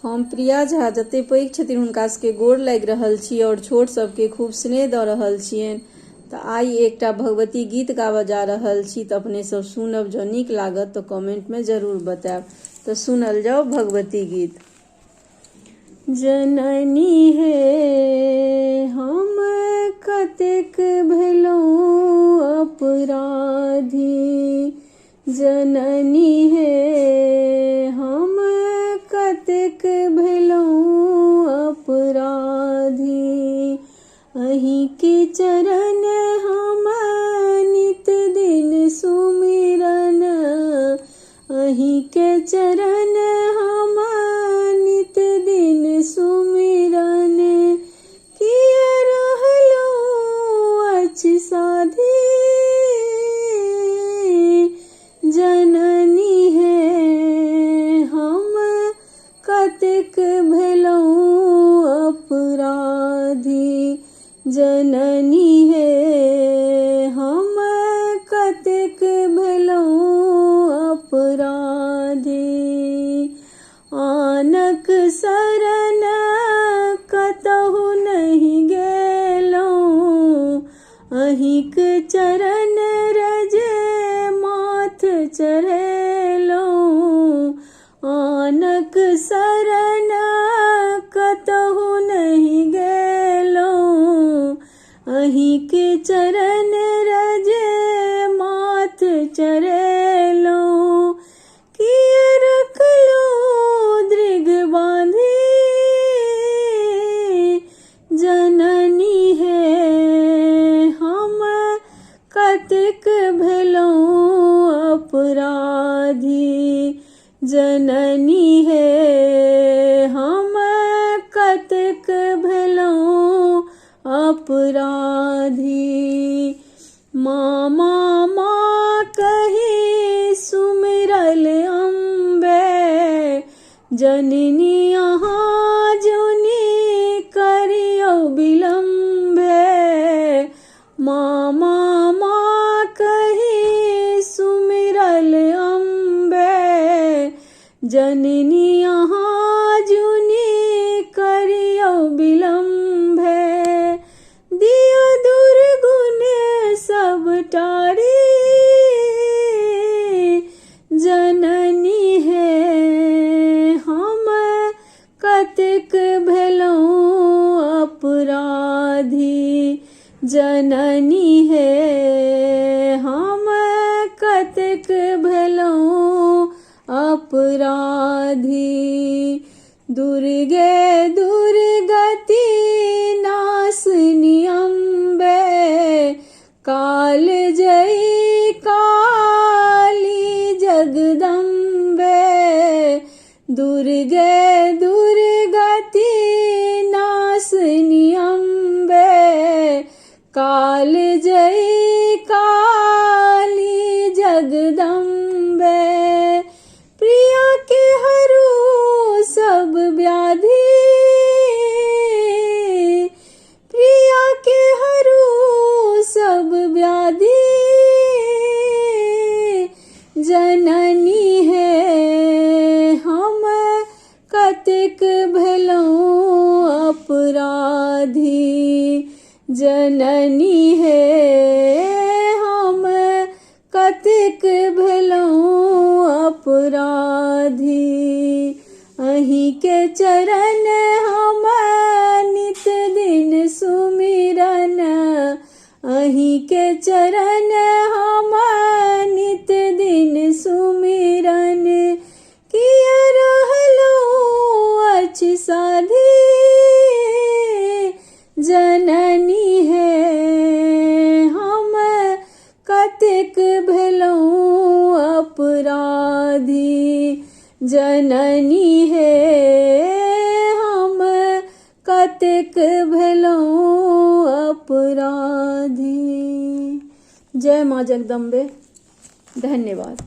हम प्रिया झा जते पैघ छथिन हुनका सबके गोर लागि रहल छी और छोट सबके खूब स्नेह दऽ रहल छियनि। तऽ आइ एकटा भगवती गीत गाबऽ जा रहल छी, तऽ अपने सब सुनब। जँ नीक लागत तऽ कमेंट में जरूर बतायब। तऽ सुनल जाओ भगवती गीत। जननी हे हम कतेक भेलहुँ अपराधी, जननी हे हम कतेक भेलहुँ अपराधी। अहीं के चरण हम नित दिन सुमिरन, अहीं के चरण हम नित दिन सुमिरन। किया रहलहुँ अछि साधी, जननी हे हम कतेक भेलहुँ अपराधी। जननी हे हम कतेक भेलहुँ अपराधी। आनक शरण कतहु नहीं गेलहुँ, अहिंक चरण रजे माथ चढ़ेलहुँ। आनक शरण कतहु नहीं गेलहुँ, अहिंक चरण रजे माथ चढ़ेलहुँ। किया रखलहुँ दृग बांधी, जननी हे हम कतेक भेलहुँ अपराधी। जननी हे हम कतेक भेलहुँ अपराधी। माँ माँ माँ कही सुमिरल अम्बे, जननी अहाँ जुनी करियौ विलम्बे। माँ माँ माँ कही सुमिरल अम्बे, जननी अहाँ जुनी करियौ विलम्बे। दियौ दुर्गुण सब टारी, जननी हे हम कतेक भेलहुँ अपराधी। जननी हे हम कतेक भेलहुँ अपराधी। दुर्गे दुर्गति नाशनी अम्बे, काल जयी काली जगदम्बे। दुर्गे दुर्गति नाशनी अम्बे, काल जयी काली जगदम्बे। प्रिया के हरू सब व्याधि, प्रिया के हरू सब व्याधि। जननी हे हम कतेक भेलहुँ अपराधी। जननी हे हम कतेक भेलहुँ अपराधी। अहीं के चरण हम नित दिन सुमिरन, अहीं के चरण हम नित दिन सुमिरन। किया रहलहुँ अछि साधी, जननी हे हम कतेक भेलहुँ अपराधी। जननी हे हम कतेक भेलहुँ अपराधी। जय माँ जगदम्बे। धन्यवाद।